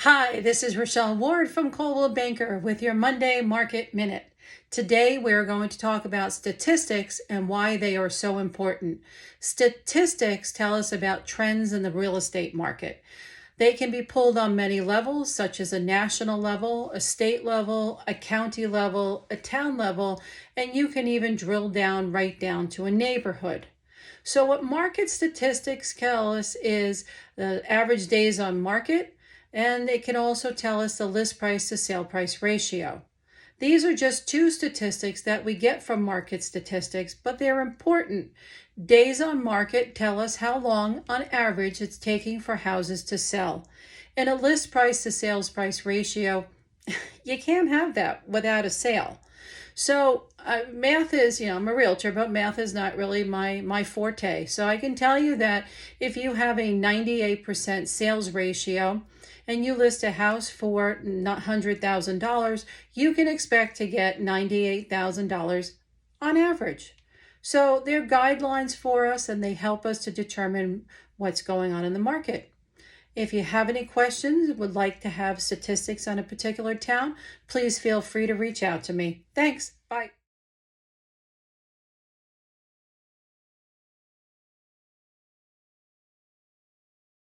Hi, this is Richelle Ward from Coldwell Banker with your Monday Market Minute. Today we're going to talk about statistics and why they are so important. Statistics tell us about trends in the real estate market. They can be pulled on many levels, such as a national level, a state level, a county level, a town level, and you can even drill down right down to a neighborhood. So what market statistics tell us is the average days on market, and it can also tell us the list price to sale price ratio. These are just two statistics that we get from market statistics, but they're important. Days on market tell us how long, on average, it's taking for houses to sell. And a list price to sales price ratio, you can't have that without a sale. So math is, I'm a realtor, but math is not really my forte. So I can tell you that if you have a 98% sales ratio and you list a house for $100,000, you can expect to get $98,000 on average. So they're guidelines for us and they help us to determine what's going on in the market. If you have any questions, would like to have statistics on a particular town, please feel free to reach out to me. Thanks. Bye.